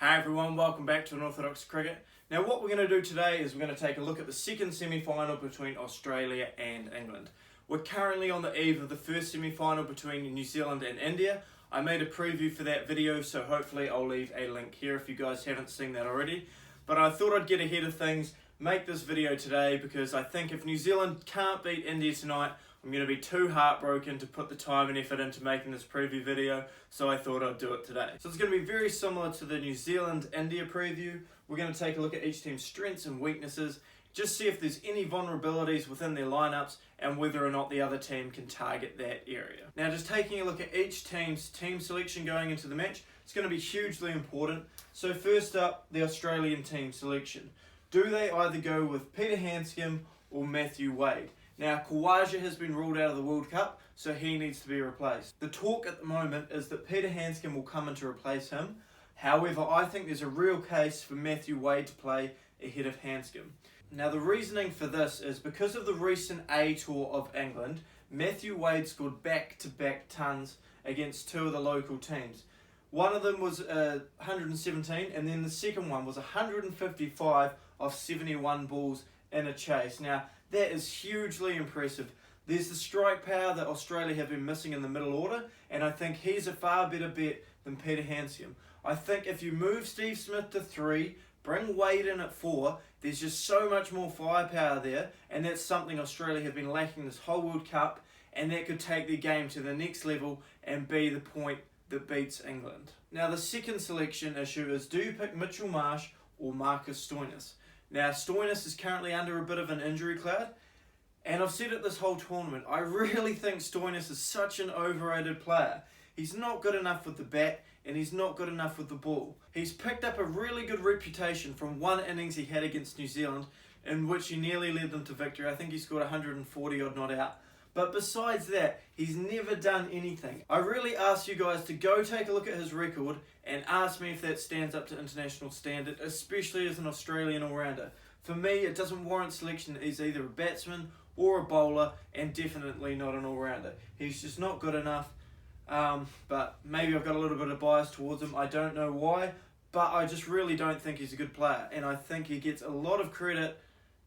Hi everyone, welcome back to Unorthodox Cricket. Now what we're going to do today is we're going to take a look at the second semi-final between Australia and England. We're currently on the eve of the first semi-final between New Zealand and India. I made a preview for that video, so hopefully I'll leave a link here if you guys haven't seen that already. But I thought I'd get ahead of things, make this video today, because I think if New Zealand can't beat India tonight, I'm going to be too heartbroken to put the time and effort into making this preview video, so I thought I'd do it today. So it's going to be very similar to the New Zealand-India preview. We're going to take a look at each team's strengths and weaknesses, just see if there's any vulnerabilities within their lineups and whether or not the other team can target that area. Now just taking a look at each team's team selection going into the match, it's going to be hugely important. So first up, the Australian team selection. Do they either go with Peter Handscomb or Matthew Wade? Now, Khawaja has been ruled out of the World Cup, so he needs to be replaced. The talk at the moment is that Peter Handscomb will come in to replace him. However, I think there's a real case for Matthew Wade to play ahead of Handscomb. Now, the reasoning for this is because of the recent A Tour of England, Matthew Wade scored back-to-back tons against two of the local teams. One of them was 117, and then the second one was 155 off 71 balls in a chase. Now, that is hugely impressive. There's the strike power that Australia have been missing in the middle order, and I think he's a far better bet than Peter Handscomb. I think if you move Steve Smith to 3, bring Wade in at 4, there's just so much more firepower there, and that's something Australia have been lacking this whole World Cup, and that could take their game to the next level and be the point that beats England. Now the second selection issue is, do you pick Mitchell Marsh or Marcus Stoinis? Now, Stoinis is currently under a bit of an injury cloud, and I've said it this whole tournament, I really think Stoinis is such an overrated player. He's not good enough with the bat, and he's not good enough with the ball. He's picked up a really good reputation from one innings he had against New Zealand, in which he nearly led them to victory. I think he scored 140 odd not out. But besides that, he's never done anything. I really ask you guys to go take a look at his record and ask me if that stands up to international standard, especially as an Australian all-rounder. For me, it doesn't warrant selection as either a batsman or a bowler, and definitely not an all-rounder. He's just not good enough, but maybe I've got a little bit of bias towards him. I don't know why, but I just really don't think he's a good player, and I think he gets a lot of credit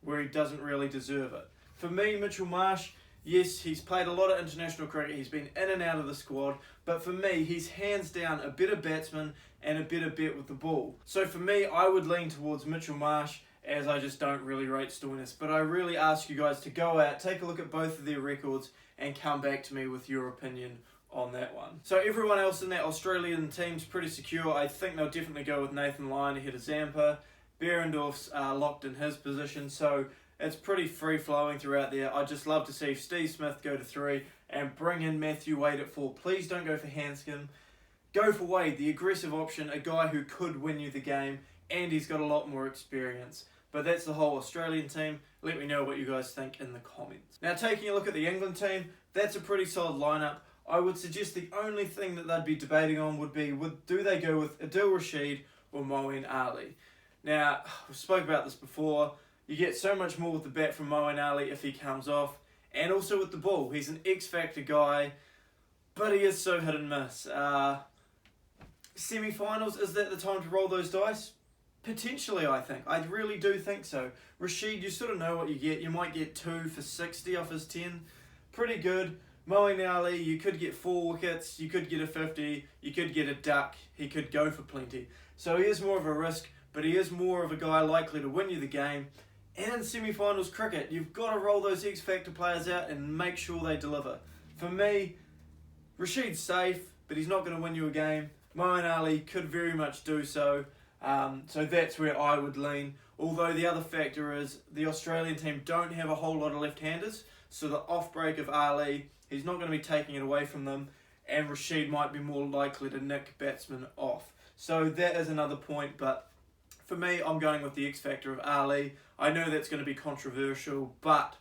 where he doesn't really deserve it. For me, Mitchell Marsh, yes, he's played a lot of international cricket, he's been in and out of the squad, but for me, he's hands down a better batsman and a better bet with the ball. So for me, I would lean towards Mitchell Marsh, as I just don't really rate Stoinis. But I really ask you guys to go out, take a look at both of their records, and come back to me with your opinion on that one. So everyone else in that Australian team's pretty secure. I think they'll definitely go with Nathan Lyon ahead of Zampa. Behrendorff's locked in his position, so it's pretty free-flowing throughout there. I'd just love to see Steve Smith go to 3 and bring in Matthew Wade at 4. Please don't go for Handscomb. Go for Wade, the aggressive option, a guy who could win you the game, and he's got a lot more experience. But that's the whole Australian team. Let me know what you guys think in the comments. Now, taking a look at the England team, that's a pretty solid lineup. I would suggest the only thing that they'd be debating on would be, do they go with Adil Rashid or Moeen Ali? Now, we spoke about this before. You get so much more with the bat from Moeen Ali if he comes off, and also with the ball. He's an X-factor guy, but he is so hit and miss. Semi-finals, is that the time to roll those dice? Potentially, I think. I really do think so. Rashid, you sort of know what you get. You might get 2 for 60 off his 10. Pretty good. Moeen Ali, you could get 4 wickets, you could get a 50, you could get a duck, he could go for plenty. So he is more of a risk, but he is more of a guy likely to win you the game. And in semi-finals cricket, you've got to roll those X-factor players out and make sure they deliver. For me, Rashid's safe, but he's not going to win you a game. Moeen Ali could very much do so. So that's where I would lean. Although the other factor is the Australian team don't have a whole lot of left-handers, so the off-break of Ali, he's not going to be taking it away from them, and Rashid might be more likely to nick batsmen off. So that is another point, but for me, I'm going with the X-factor of Ali. I know that's going to be controversial, but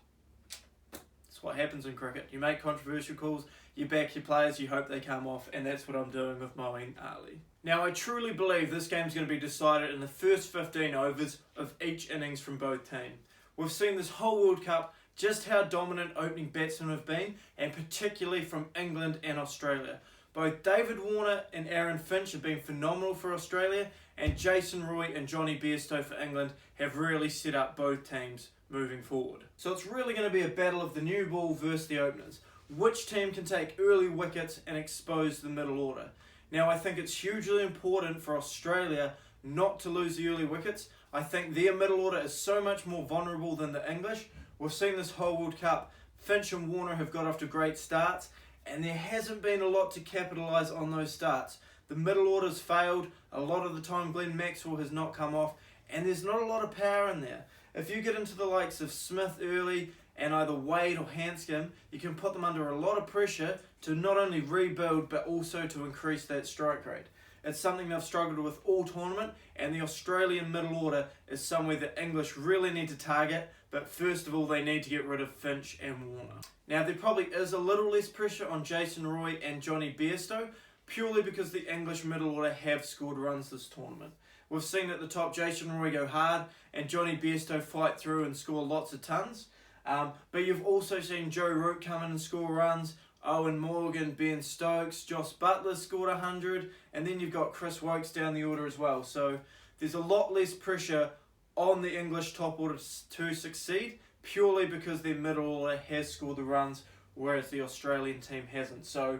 that's what happens in cricket. You make controversial calls, you back your players, you hope they come off, and that's what I'm doing with Moeen Ali. Now, I truly believe this game's going to be decided in the first 15 overs of each innings from both teams. We've seen this whole World Cup just how dominant opening batsmen have been, and particularly from England and Australia. Both David Warner and Aaron Finch have been phenomenal for Australia, and Jason Roy and Johnny Bairstow for England have really set up both teams moving forward. So it's really going to be a battle of the new ball versus the openers. Which team can take early wickets and expose the middle order? Now I think it's hugely important for Australia not to lose the early wickets. I think their middle order is so much more vulnerable than the English. We've seen this whole World Cup, Finch and Warner have got off to great starts, and there hasn't been a lot to capitalise on those starts. The middle order's failed, a lot of the time Glenn Maxwell has not come off, and there's not a lot of power in there. If you get into the likes of Smith early, and either Wade or Hanscom, you can put them under a lot of pressure to not only rebuild, but also to increase that strike rate. It's something they've struggled with all tournament, and the Australian middle order is somewhere that English really need to target, but first of all they need to get rid of Finch and Warner. Now there probably is a little less pressure on Jason Roy and Johnny Bairstow, purely because the English middle order have scored runs this tournament. We've seen at the top Jason Roy go hard, and Johnny Bairstow fight through and score lots of tons. But you've also seen Joe Root come in and score runs, Owen Morgan, Ben Stokes, Joss Butler scored 100, and then you've got Chris Wokes down the order as well. So there's a lot less pressure on the English top order to succeed, purely because their middle order has scored the runs, whereas the Australian team hasn't. So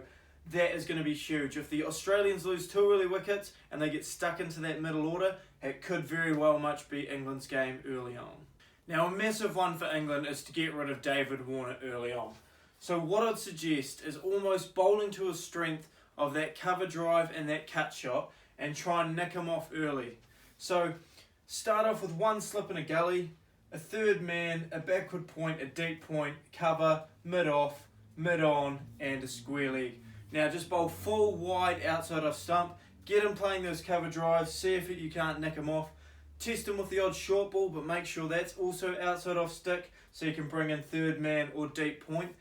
that is going to be huge. If the Australians lose 2 early wickets and they get stuck into that middle order, it could very well much be England's game early on. Now a massive one for England is to get rid of David Warner early on. So what I'd suggest is almost bowling to a strength of that cover drive and that cut shot and try and nick him off early. So start off with one slip and a gully, a third man, a backward point, a deep point, cover, mid off, mid on and a square leg. Now just bowl full wide outside off stump, get him playing those cover drives, see if you can't nick him off. Test him with the odd short ball, but make sure that's also outside off stick so you can bring in third man or deep point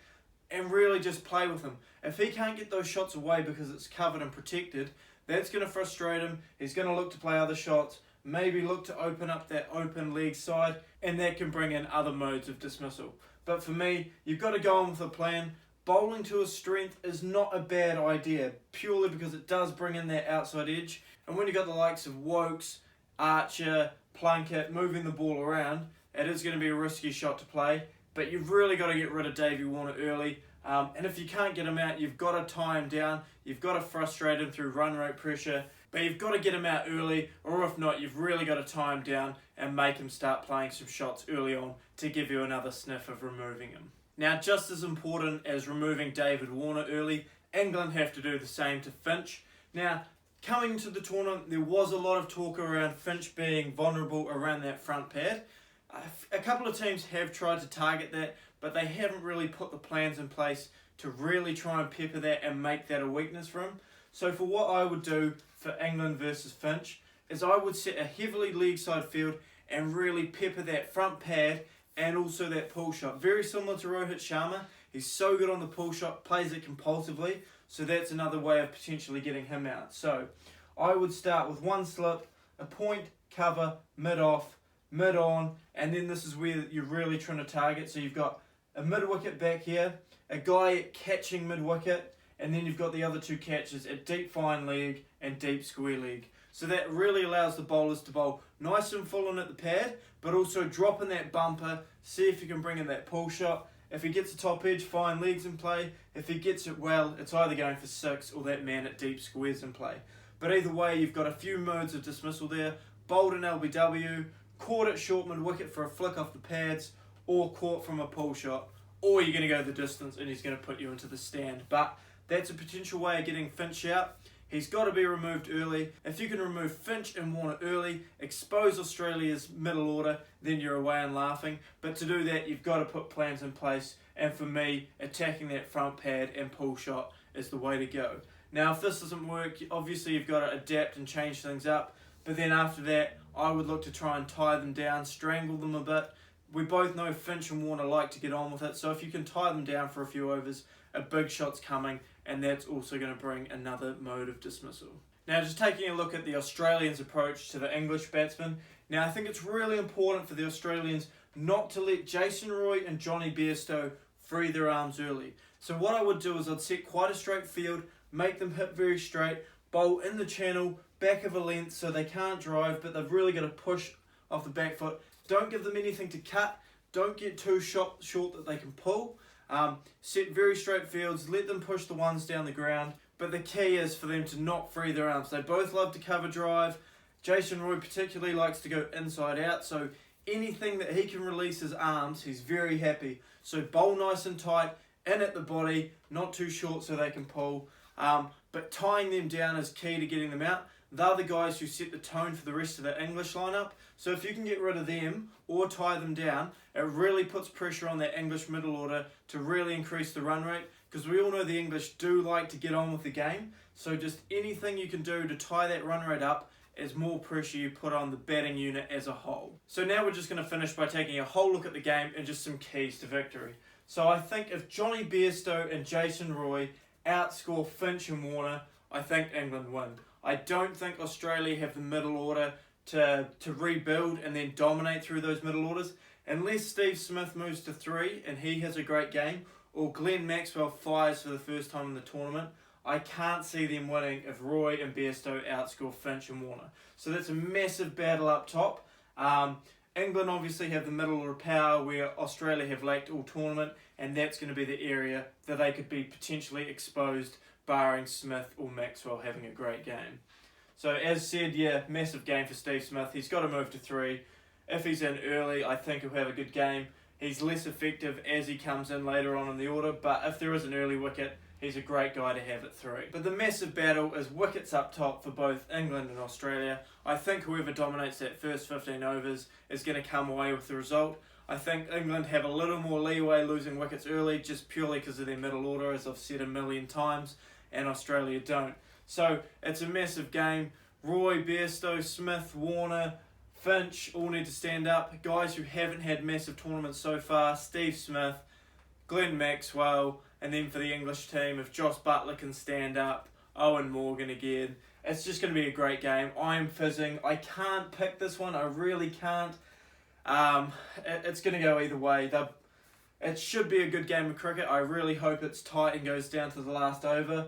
and really just play with him. If he can't get those shots away because it's covered and protected, that's going to frustrate him. He's going to look to play other shots, maybe look to open up that open leg side, and that can bring in other modes of dismissal. But for me, you've got to go on with a plan. Bowling to a strength is not a bad idea, purely because it does bring in that outside edge. And when you've got the likes of Wokes, Archer, Plunkett moving the ball around, it is going to be a risky shot to play, but you've really got to get rid of Davey Warner early, and if you can't get him out, you've got to tie him down, you've got to frustrate him through run rate pressure, but you've got to get him out early, or if not, you've really got to tie him down and make him start playing some shots early on to give you another sniff of removing him. Now, just as important as removing David Warner early, England have to do the same to Finch. Now, coming to the tournament, there was a lot of talk around Finch being vulnerable around that front pad. A couple of teams have tried to target that, but they haven't really put the plans in place to really try and pepper that and make that a weakness for him. So for what I would do for England versus Finch is I would set a heavily leg side field and really pepper that front pad and also that pull shot. Very similar to Rohit Sharma. He's so good on the pull shot, plays it compulsively, so that's another way of potentially getting him out. So I would start with one slip, a point, cover, mid off, mid on, and then this is where you're really trying to target. So you've got a mid wicket back here, a guy catching mid wicket, and then you've got the other two catches at deep fine leg and deep square leg. So that really allows the bowlers to bowl nice and full in at the pad, but also drop in that bumper, see if you can bring in that pull shot. If he gets the top edge, fine legs in play. If he gets it well, it's either going for 6 or that man at deep squares in play. But either way, you've got a few modes of dismissal there. Bowled in LBW, caught at short mid wicket for a flick off the pads, or caught from a pull shot, or you're going to go the distance and he's going to put you into the stand. But that's a potential way of getting Finch out. He's got to be removed early. If you can remove Finch and Warner early, expose Australia's middle order, then you're away and laughing. But to do that, you've got to put plans in place. And for me, attacking that front pad and pull shot is the way to go. Now, if this doesn't work, obviously you've got to adapt and change things up. But then after that, I would look to try and tie them down, strangle them a bit. We both know Finch and Warner like to get on with it. So if you can tie them down for a few overs, a big shot's coming, and that's also going to bring another mode of dismissal. Now, just taking a look at the Australians' approach to the English batsmen. Now, I think it's really important for the Australians not to let Jason Roy and Johnny Bairstow free their arms early. So what I would do is I'd set quite a straight field, make them hit very straight, bowl in the channel, back of a length so they can't drive, but they've really got to push off the back foot. Don't give them anything to cut. Don't get too short that they can pull. Set very straight fields. Let them push the ones down the ground. But the key is for them to not free their arms. They both love to cover drive. Jason Roy particularly likes to go inside out. So anything that he can release his arms, he's very happy. So bowl nice and tight, in at the body, not too short so they can pull. But tying them down is key to getting them out. They're the guys who set the tone for the rest of the English lineup. So if you can get rid of them or tie them down, it really puts pressure on that English middle order to really increase the run rate, because we all know the English do like to get on with the game. So just anything you can do to tie that run rate up is more pressure you put on the batting unit as a whole. So now we're just going to finish by taking a whole look at the game and just some keys to victory. So I think if Johnny Bairstow and Jason Roy outscore Finch and Warner, I think England win. I don't think Australia have the middle order to rebuild and then dominate through those middle orders. Unless Steve Smith moves to 3 and he has a great game, or Glenn Maxwell fires for the first time in the tournament, I can't see them winning if Roy and Bairstow outscore Finch and Warner. So that's a massive battle up top. England obviously have the middle order power where Australia have lacked all tournament, and that's going to be the area that they could be potentially exposed, barring Smith or Maxwell having a great game. So as said, yeah, massive game for Steve Smith. He's got to move to 3. If he's in early, I think he'll have a good game. He's less effective as he comes in later on in the order, but if there is an early wicket, he's a great guy to have at 3. But the massive battle is wickets up top for both England and Australia. I think whoever dominates that first 15 overs is going to come away with the result. I think England have a little more leeway losing wickets early just purely because of their middle order, as I've said a million times, and Australia don't. So it's a massive game. Roy, Bairstow, Smith, Warner, Finch all need to stand up. Guys who haven't had massive tournaments so far, Steve Smith, Glenn Maxwell, and then for the English team, if Joss Buttler can stand up, Owen Morgan again. It's just going to be a great game. I'm fizzing. I can't pick this one. I really can't. It's going to go either way. It should be a good game of cricket. I really hope it's tight and goes down to the last over.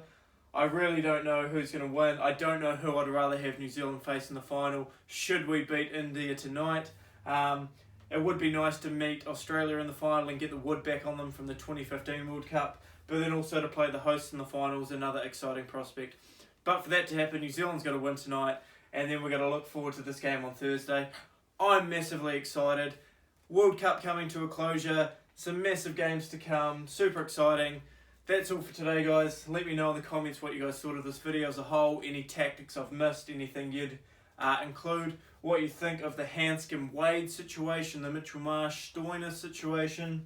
I really don't know who's going to win. I don't know who I'd rather have New Zealand face in the final. Should we beat India tonight? It would be nice to meet Australia in the final and get the wood back on them from the 2015 World Cup, but then also to play the hosts in the final is another exciting prospect. But for that to happen, New Zealand's got to win tonight, and then we're going to look forward to this game on Thursday. I'm massively excited. World Cup coming to a closure, some massive games to come, super exciting. That's all for today, guys. Let me know in the comments what you guys thought of this video as a whole, any tactics I've missed, anything you'd include, what you think of the Hanscom-Wade situation, the Mitchell Marsh-Stoinis situation.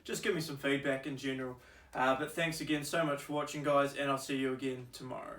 Just give me some feedback in general. But thanks again so much for watching, guys, and I'll see you again tomorrow.